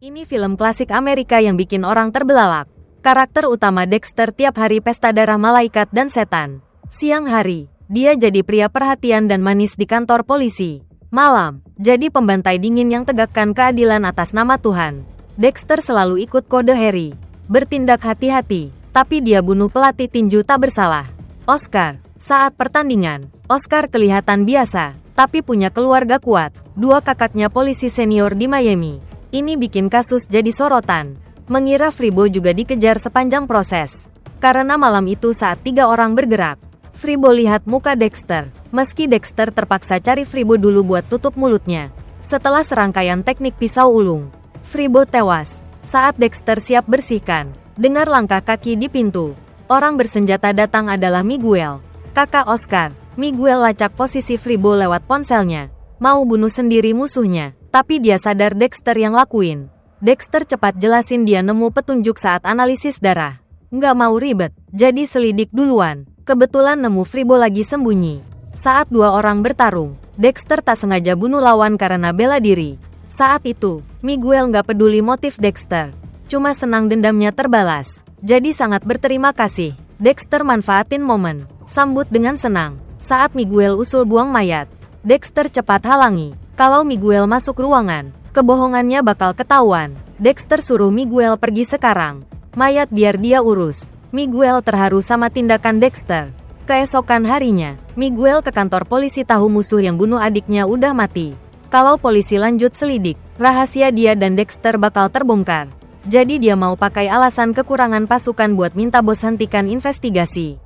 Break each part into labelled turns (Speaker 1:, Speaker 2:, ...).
Speaker 1: Ini film klasik Amerika yang bikin orang terbelalak. Karakter utama Dexter tiap hari pesta darah malaikat dan setan. Siang hari, dia jadi pria perhatian dan manis di kantor polisi. Malam, jadi pembantai dingin yang tegakkan keadilan atas nama Tuhan. Dexter selalu ikut kode Harry. Bertindak hati-hati, tapi dia bunuh pelatih tinju tak bersalah. Oscar. Saat pertandingan, Oscar kelihatan biasa, tapi punya keluarga kuat. Dua kakaknya polisi senior di Miami. Ini bikin kasus jadi sorotan. Mengira Fribo juga dikejar sepanjang proses. Karena malam itu saat 3 orang bergerak, Fribo lihat muka Dexter. Meski Dexter terpaksa cari Fribo dulu buat tutup mulutnya. Setelah serangkaian teknik pisau ulung, Fribo tewas. Saat Dexter siap bersihkan, dengar langkah kaki di pintu. Orang bersenjata datang adalah Miguel, kakak Oscar. Miguel lacak posisi Fribo lewat ponselnya. Mau bunuh sendiri musuhnya. Tapi dia sadar Dexter yang lakuin. Dexter cepat jelasin dia nemu petunjuk saat analisis darah. Nggak mau ribet, jadi selidik duluan. Kebetulan nemu Fribo lagi sembunyi. Saat 2 orang bertarung, Dexter tak sengaja bunuh lawan karena bela diri. Saat itu, Miguel nggak peduli motif Dexter. Cuma senang dendamnya terbalas. Jadi sangat berterima kasih. Dexter manfaatin momen, sambut dengan senang. Saat Miguel usul buang mayat, Dexter cepat halangi. Kalau Miguel masuk ruangan, kebohongannya bakal ketahuan. Dexter suruh Miguel pergi sekarang. Mayat biar dia urus. Miguel terharu sama tindakan Dexter. Keesokan harinya, Miguel ke kantor polisi tahu musuh yang bunuh adiknya udah mati. Kalau polisi lanjut selidik, rahasia dia dan Dexter bakal terbongkar. Jadi dia mau pakai alasan kekurangan pasukan buat minta bos hentikan investigasi.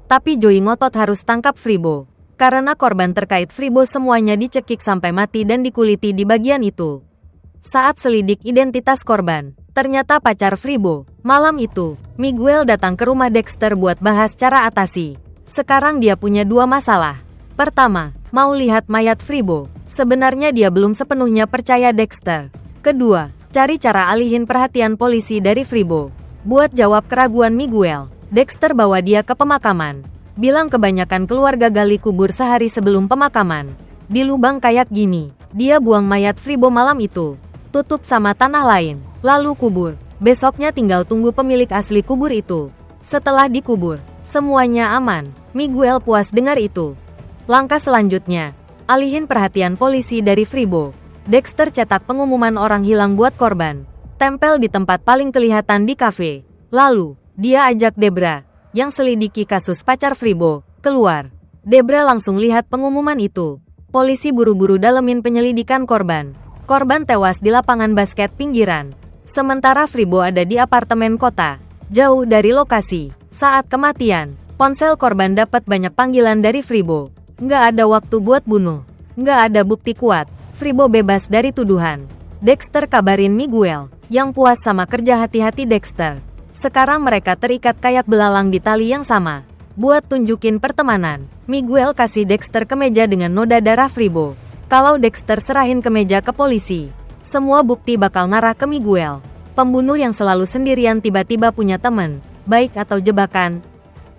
Speaker 1: Tapi Joey ngotot harus tangkap Fribo. Karena korban terkait Fribo semuanya dicekik sampai mati dan dikuliti di bagian itu. Saat selidik identitas korban, ternyata pacar Fribo. Malam itu, Miguel datang ke rumah Dexter buat bahas cara atasi. Sekarang dia punya 2 masalah. Pertama, mau lihat mayat Fribo. Sebenarnya dia belum sepenuhnya percaya Dexter. Kedua, cari cara alihin perhatian polisi dari Fribo. Buat jawab keraguan Miguel, Dexter bawa dia ke pemakaman. Bilang kebanyakan keluarga gali kubur sehari sebelum pemakaman. Di lubang kayak gini, dia buang mayat Fribo malam itu. Tutup sama tanah lain, lalu kubur. Besoknya tinggal tunggu pemilik asli kubur itu. Setelah dikubur, semuanya aman. Miguel puas dengar itu. Langkah selanjutnya, alihin perhatian polisi dari Fribo. Dexter cetak pengumuman orang hilang buat korban. Tempel di tempat paling kelihatan di kafe. Lalu, dia ajak Debra, yang selidiki kasus pacar Fribo, keluar. Debra langsung lihat pengumuman itu. Polisi buru-buru dalemin penyelidikan korban. Korban tewas di lapangan basket pinggiran. Sementara Fribo ada di apartemen kota, jauh dari lokasi. Saat kematian, ponsel korban dapat banyak panggilan dari Fribo. Nggak ada waktu buat bunuh. Nggak ada bukti kuat. Fribo bebas dari tuduhan. Dexter kabarin Miguel, yang puas sama kerja hati-hati Dexter. Sekarang mereka terikat kayak belalang di tali yang sama. Buat tunjukin pertemanan, Miguel kasih Dexter kemeja dengan noda darah Fribo. Kalau Dexter serahin kemeja ke polisi, semua bukti bakal ngarah ke Miguel. Pembunuh yang selalu sendirian tiba-tiba punya teman, baik atau jebakan.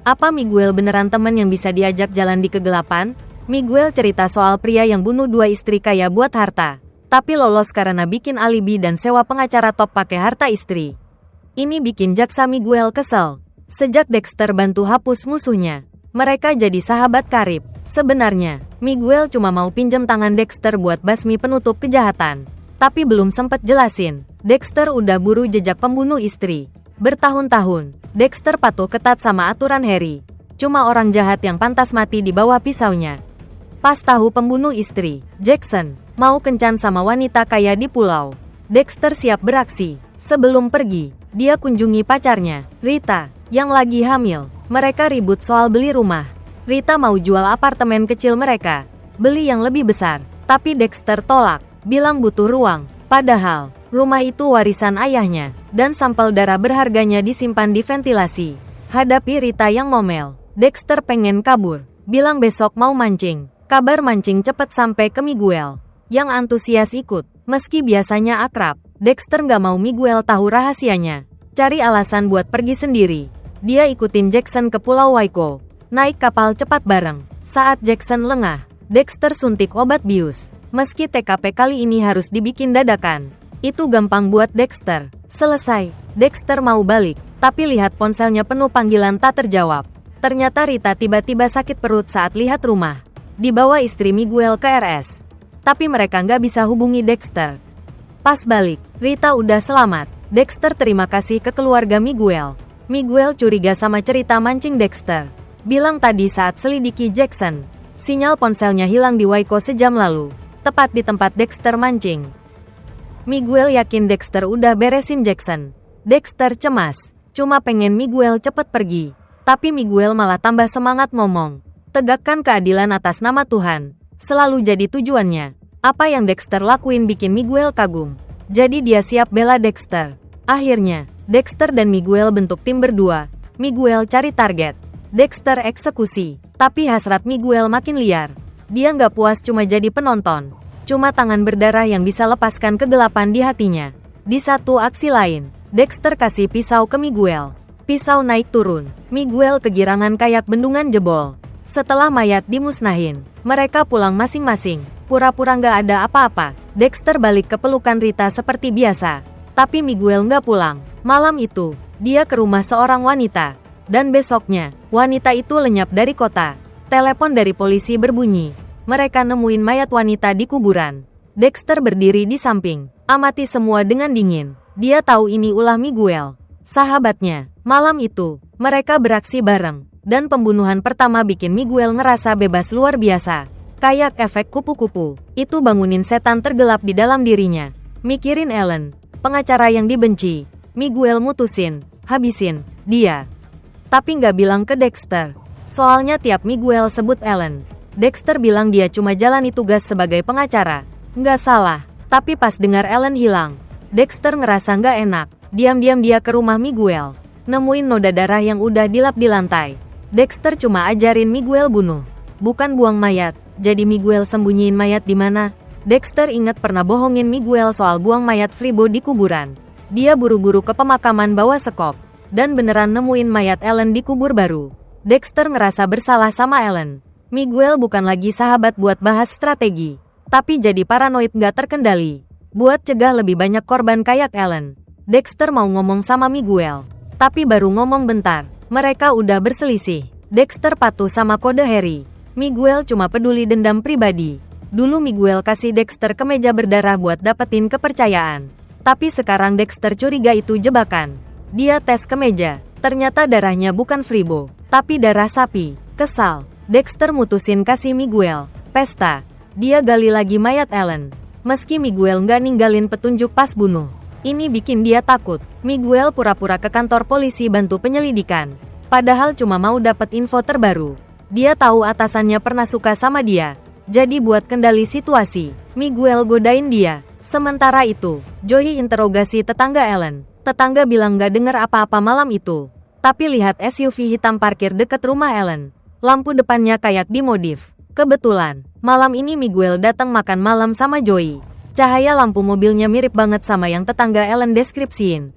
Speaker 1: Apa Miguel beneran teman yang bisa diajak jalan di kegelapan? Miguel cerita soal pria yang bunuh 2 istri kaya buat harta, tapi lolos karena bikin alibi dan sewa pengacara top pakai harta istri. Ini bikin jaksa Miguel kesel. Sejak Dexter bantu hapus musuhnya, mereka jadi sahabat karib. Sebenarnya, Miguel cuma mau pinjam tangan Dexter buat basmi penutup kejahatan. Tapi belum sempet jelasin, Dexter udah buru jejak pembunuh istri. Bertahun-tahun, Dexter patuh ketat sama aturan Harry. Cuma orang jahat yang pantas mati di bawah pisaunya. Pas tahu pembunuh istri, Jackson, mau kencan sama wanita kaya di pulau, Dexter siap beraksi. Sebelum pergi, dia kunjungi pacarnya, Rita, yang lagi hamil. Mereka ribut soal beli rumah. Rita mau jual apartemen kecil mereka, beli yang lebih besar. Tapi Dexter tolak, bilang butuh ruang. Padahal, rumah itu warisan ayahnya, dan sampel darah berharganya disimpan di ventilasi. Hadapi Rita yang ngomel, Dexter pengen kabur, bilang besok mau mancing. Kabar mancing cepet sampai ke Miguel, yang antusias ikut. Meski biasanya akrab, Dexter nggak mau Miguel tahu rahasianya. Cari alasan buat pergi sendiri. Dia ikutin Jackson ke Pulau Waiko, naik kapal cepat bareng. Saat Jackson lengah, Dexter suntik obat bius. Meski TKP kali ini harus dibikin dadakan, Itu gampang buat Dexter. Selesai. Dexter mau balik, tapi lihat ponselnya penuh panggilan tak terjawab. Ternyata Rita tiba-tiba sakit perut saat lihat rumah. Dibawa istri Miguel ke RS. Tapi mereka nggak bisa hubungi Dexter. Pas balik, Rita udah selamat. Dexter terima kasih ke keluarga Miguel. Miguel curiga sama cerita mancing Dexter. Bilang tadi saat selidiki Jackson, sinyal ponselnya hilang di Waco sejam lalu, tepat di tempat Dexter mancing. Miguel yakin Dexter udah beresin Jackson. Dexter cemas, cuma pengen Miguel cepet pergi. Tapi Miguel malah tambah semangat ngomong. Tegakkan keadilan atas nama Tuhan. Selalu jadi tujuannya. Apa yang Dexter lakuin bikin Miguel kagum. Jadi dia siap bela Dexter. Akhirnya, Dexter dan Miguel bentuk tim berdua. Miguel cari target. Dexter eksekusi. Tapi hasrat Miguel makin liar. Dia nggak puas cuma jadi penonton. Cuma tangan berdarah yang bisa lepaskan kegelapan di hatinya. Di satu aksi lain, Dexter kasih pisau ke Miguel. Pisau naik turun. Miguel kegirangan kayak bendungan jebol. Setelah mayat dimusnahin, mereka pulang masing-masing. Pura-pura nggak ada apa-apa. Dexter balik ke pelukan Rita seperti biasa. Tapi Miguel nggak pulang. Malam itu, dia ke rumah seorang wanita. Dan besoknya, wanita itu lenyap dari kota. Telepon dari polisi berbunyi. Mereka nemuin mayat wanita di kuburan. Dexter berdiri di samping. Amati semua dengan dingin. Dia tahu ini ulah Miguel, sahabatnya. Malam itu, mereka beraksi bareng. Dan pembunuhan pertama bikin Miguel ngerasa bebas luar biasa. Kayak efek kupu-kupu. Itu bangunin setan tergelap di dalam dirinya. Mikirin Ellen, pengacara yang dibenci. Miguel mutusin, habisin dia. Tapi nggak bilang ke Dexter. Soalnya tiap Miguel sebut Ellen, Dexter bilang dia cuma jalani tugas sebagai pengacara. Nggak salah. Tapi pas dengar Ellen hilang, Dexter ngerasa nggak enak. Diam-diam dia ke rumah Miguel. Nemuin noda darah yang udah dilap di lantai. Dexter cuma ajarin Miguel bunuh, bukan buang mayat. Jadi Miguel sembunyiin mayat di mana? Dexter ingat pernah bohongin Miguel soal buang mayat Fribo di kuburan. Dia buru-buru ke pemakaman bawa sekop. Dan beneran nemuin mayat Ellen di kubur baru. Dexter ngerasa bersalah sama Ellen. Miguel bukan lagi sahabat buat bahas strategi. Tapi jadi paranoid nggak terkendali. Buat cegah lebih banyak korban kayak Ellen. Dexter mau ngomong sama Miguel. Tapi baru ngomong bentar, mereka udah berselisih. Dexter patuh sama kode Harry. Miguel cuma peduli dendam pribadi. Dulu Miguel kasih Dexter kemeja berdarah buat dapetin kepercayaan. Tapi sekarang Dexter curiga itu jebakan. Dia tes kemeja, ternyata darahnya bukan Fribo, tapi darah sapi. Kesal, Dexter mutusin kasih Miguel pesta. Dia gali lagi mayat Ellen. Meski Miguel nggak ninggalin petunjuk pas bunuh. Ini bikin dia takut. Miguel pura-pura ke kantor polisi bantu penyelidikan. Padahal cuma mau dapat info terbaru. Dia tahu atasannya pernah suka sama dia. Jadi buat kendali situasi, Miguel godain dia. Sementara itu, Joey interogasi tetangga Ellen. Tetangga bilang gak dengar apa-apa malam itu. Tapi lihat SUV hitam parkir deket rumah Ellen. Lampu depannya kayak dimodif. Kebetulan, malam ini Miguel datang makan malam sama Joey. Cahaya lampu mobilnya mirip banget sama yang tetangga Ellen deskripsiin.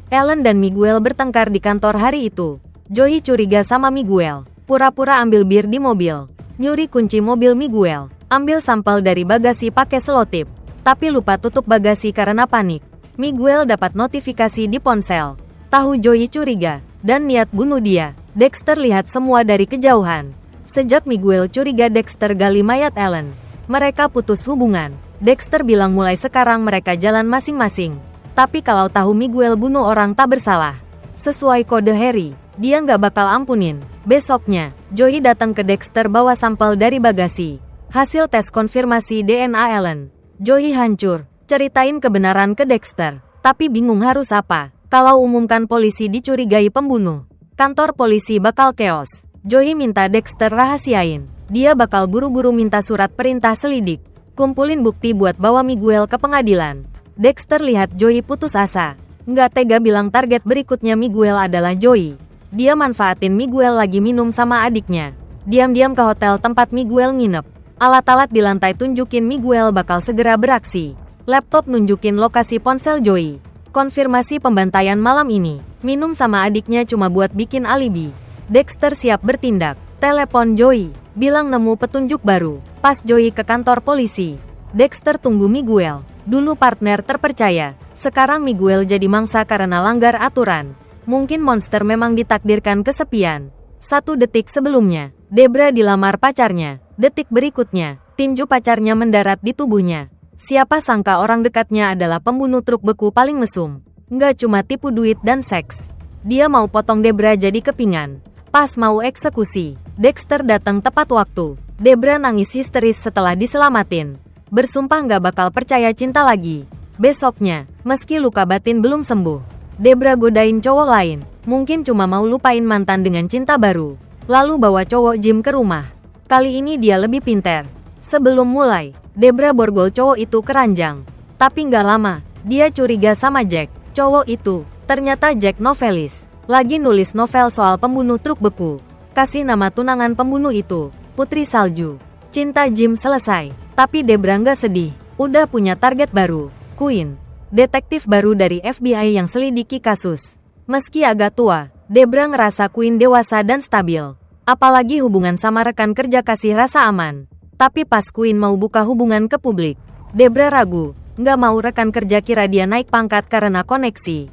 Speaker 1: Ellen dan Miguel bertengkar di kantor hari itu. Joey curiga sama Miguel. Pura-pura ambil bir di mobil. Nyuri kunci mobil Miguel. Ambil sampel dari bagasi pakai selotip. Tapi lupa tutup bagasi karena panik. Miguel dapat notifikasi di ponsel. Tahu Joey curiga dan niat bunuh dia. Dexter lihat semua dari kejauhan. Sejak Miguel curiga Dexter gali mayat Ellen, mereka putus hubungan. Dexter bilang mulai sekarang mereka jalan masing-masing. Tapi kalau tahu Miguel bunuh orang tak bersalah, sesuai kode Harry, dia nggak bakal ampunin. Besoknya, Joey datang ke Dexter bawa sampel dari bagasi. Hasil tes konfirmasi DNA Ellen. Joey hancur, ceritain kebenaran ke Dexter. Tapi bingung harus apa. Kalau umumkan polisi dicurigai pembunuh, kantor polisi bakal chaos. Joey minta Dexter rahasiain. Dia bakal buru-buru minta surat perintah selidik. Kumpulin bukti buat bawa Miguel ke pengadilan. Dexter lihat Joey putus asa. Nggak tega bilang target berikutnya Miguel adalah Joey. Dia manfaatin Miguel lagi minum sama adiknya. Diam-diam ke hotel tempat Miguel nginep. Alat-alat di lantai tunjukin Miguel bakal segera beraksi. Laptop nunjukin lokasi ponsel Joey. Konfirmasi pembantaian malam ini. Minum sama adiknya cuma buat bikin alibi. Dexter siap bertindak. Telepon Joey. Bilang nemu petunjuk baru. Pas Joey ke kantor polisi, Dexter tunggu Miguel. Dulu partner terpercaya, sekarang Miguel jadi mangsa karena langgar aturan. Mungkin monster memang ditakdirkan kesepian. 1 detik sebelumnya, Debra dilamar pacarnya. Detik berikutnya, tinju pacarnya mendarat di tubuhnya. Siapa sangka orang dekatnya adalah pembunuh truk beku paling mesum. Nggak cuma tipu duit dan seks. Dia mau potong Debra jadi kepingan. Pas mau eksekusi, Dexter datang tepat waktu. Debra nangis histeris setelah diselamatin. Bersumpah nggak bakal percaya cinta lagi. Besoknya, meski luka batin belum sembuh, Debra godain cowok lain. Mungkin cuma mau lupain mantan dengan cinta baru. Lalu bawa cowok Jim ke rumah. Kali ini dia lebih pinter. Sebelum mulai, Debra borgol cowok itu keranjang. Tapi nggak lama, dia curiga sama Jack. Cowok itu, ternyata Jack novelis. Lagi nulis novel soal pembunuh truk beku. Kasih nama tunangan pembunuh itu, Putri Salju. Cinta Jim selesai. Tapi Debra nggak sedih. Udah punya target baru, Quinn. Detektif baru dari FBI yang selidiki kasus. Meski agak tua, Debra ngerasa Quinn dewasa dan stabil. Apalagi hubungan sama rekan kerja kasih rasa aman. Tapi pas Quinn mau buka hubungan ke publik, Debra ragu. Nggak mau rekan kerja kira dia naik pangkat karena koneksi.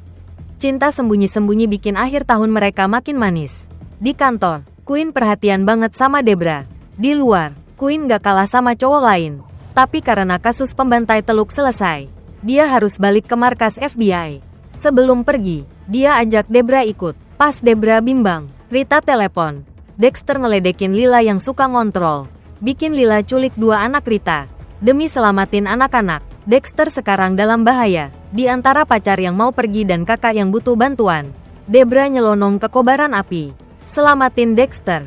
Speaker 1: Cinta sembunyi-sembunyi bikin akhir tahun mereka makin manis. Di kantor, Quinn perhatian banget sama Debra. Di luar, Quinn gak kalah sama cowok lain. Tapi karena kasus pembantai teluk selesai, dia harus balik ke markas FBI. Sebelum pergi, dia ajak Debra ikut. Pas Debra bimbang, Rita telepon. Dexter ngeledekin Lila yang suka ngontrol. Bikin Lila culik 2 anak Rita. Demi selamatin anak-anak, Dexter sekarang dalam bahaya. Di antara pacar yang mau pergi dan kakak yang butuh bantuan, Debra nyelonong ke kobaran api. Selamatin Dexter.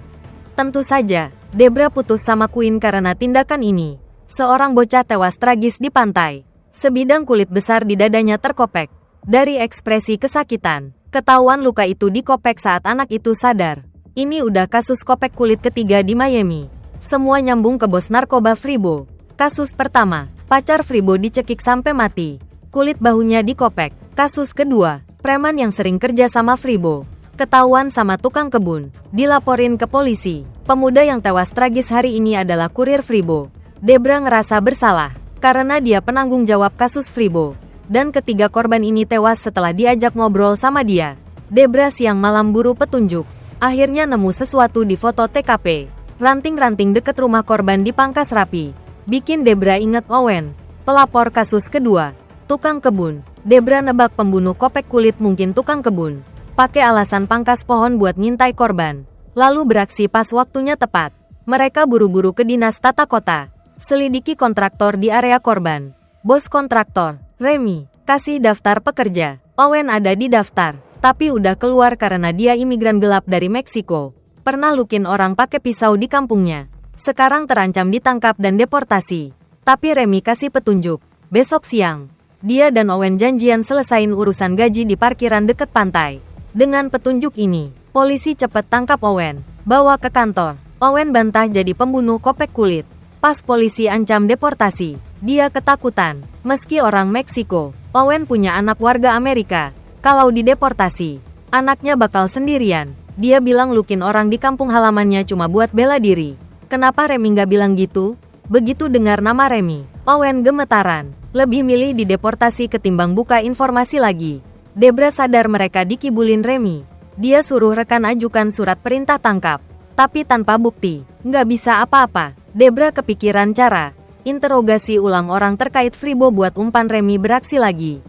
Speaker 1: Tentu saja, Debra putus sama Quinn karena tindakan ini. Seorang bocah tewas tragis di pantai. Sebidang kulit besar di dadanya terkopek. Dari ekspresi kesakitan, ketahuan luka itu dikopek saat anak itu sadar. Ini udah kasus kopek kulit ketiga di Miami. Semua nyambung ke bos narkoba Fribo. Kasus pertama, pacar Fribo dicekik sampai mati. Kulit bahunya dikopek. Kasus kedua, preman yang sering kerja sama Fribo. Ketahuan sama tukang kebun. Dilaporin ke polisi. Pemuda yang tewas tragis hari ini adalah kurir Fribo. Debra ngerasa bersalah, karena dia penanggung jawab kasus Fribo. Dan ketiga korban ini tewas setelah diajak ngobrol sama dia. Debra siang malam buru petunjuk. Akhirnya nemu sesuatu di foto TKP. Ranting-ranting deket rumah korban dipangkas rapi. Bikin Debra inget Owen, pelapor kasus kedua. Tukang kebun. Debra nebak pembunuh kopek kulit mungkin tukang kebun. Pakai alasan pangkas pohon buat ngintai korban. Lalu beraksi pas waktunya tepat. Mereka buru-buru ke dinas tata kota. Selidiki kontraktor di area korban. Bos kontraktor, Remy, kasih daftar pekerja. Owen ada di daftar, tapi udah keluar karena dia imigran gelap dari Meksiko. Pernah lukin orang pakai pisau di kampungnya. Sekarang terancam ditangkap dan deportasi. Tapi Remy kasih petunjuk. Besok siang, dia dan Owen janjian selesain urusan gaji di parkiran deket pantai. Dengan petunjuk ini, polisi cepat tangkap Owen, bawa ke kantor. Owen bantah jadi pembunuh kopek kulit. Pas polisi ancam deportasi, dia ketakutan. Meski orang Meksiko, Owen punya anak warga Amerika. Kalau dideportasi, anaknya bakal sendirian. Dia bilang lukin orang di kampung halamannya cuma buat bela diri. Kenapa Remy nggak bilang gitu? Begitu dengar nama Remy, Owen gemetaran. Lebih milih dideportasi ketimbang buka informasi lagi. Debra sadar mereka dikibulin Remy. Dia suruh rekan ajukan surat perintah tangkap. Tapi tanpa bukti, nggak bisa apa-apa. Debra kepikiran cara interogasi ulang orang terkait Fribo buat umpan Remy beraksi lagi.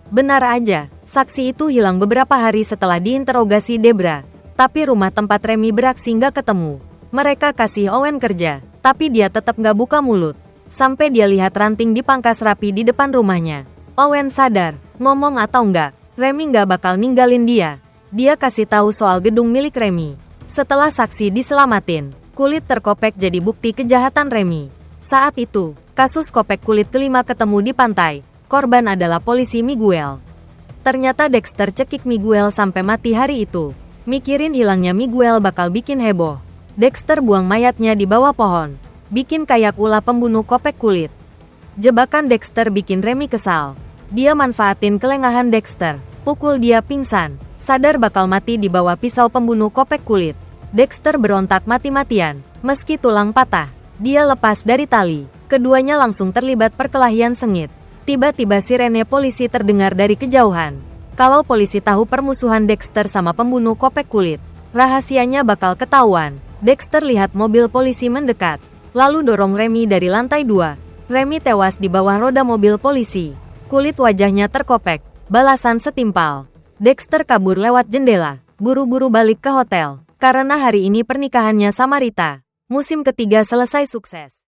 Speaker 1: Benar aja, saksi itu hilang beberapa hari setelah diinterogasi Debra. Tapi rumah tempat Remy beraksi nggak ketemu. Mereka kasih Owen kerja, tapi dia tetap nggak buka mulut. Sampai dia lihat ranting dipangkas rapi di depan rumahnya. Owen sadar, ngomong atau nggak, Remy nggak bakal ninggalin dia. Dia kasih tahu soal gedung milik Remy. Setelah saksi diselamatin, kulit terkopek jadi bukti kejahatan Remy. Saat itu, kasus kopek kulit kelima ketemu di pantai. Korban adalah polisi Miguel. Ternyata Dexter cekik Miguel sampai mati hari itu. Mikirin hilangnya Miguel bakal bikin heboh. Dexter buang mayatnya di bawah pohon. Bikin kayak ulah pembunuh kopek kulit. Jebakan Dexter bikin Remy kesal. Dia manfaatin kelengahan Dexter, pukul dia pingsan. Sadar bakal mati di bawah pisau pembunuh kopek kulit. Dexter berontak mati-matian. Meski tulang patah, dia lepas dari tali. Keduanya langsung terlibat perkelahian sengit. Tiba-tiba sirene polisi terdengar dari kejauhan. Kalau polisi tahu permusuhan Dexter sama pembunuh kopek kulit, rahasianya bakal ketahuan. Dexter lihat mobil polisi mendekat, lalu dorong Remy dari lantai 2. Remy tewas di bawah roda mobil polisi. Kulit wajahnya terkopek, balasan setimpal. Dexter kabur lewat jendela, buru-buru balik ke hotel, karena hari ini pernikahannya sama Rita. Musim ketiga selesai sukses.